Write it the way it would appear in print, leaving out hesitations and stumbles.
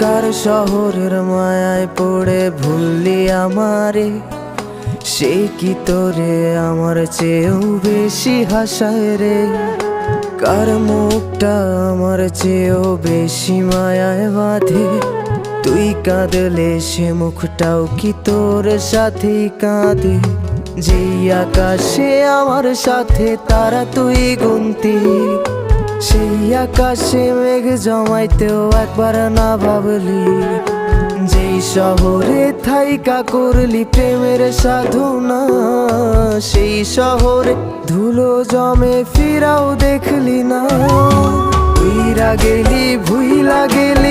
কার শহরের মায়ায় পড়ে ভুললি আমারে, সে কি তোরে আমার চেয়েও বেশি হাসায় রে। কার মুখটা আমার চেয়েও বেশি মায়ায় বাঁধে, তুই কাঁদলে সে মুখটাও কি তোর সাথেই কাঁদে। যেই আকাশে আমার সাথে তারা তুই গুনতি, সেই আকাশে মেঘ জমাইতেও একবার না ভাবলি। যেই শহরে থাইকা করলি প্রেমের সাধনা, সেই শহরে ধুলো জমে ফিরাও দেখলি না। ভুইলা গেলি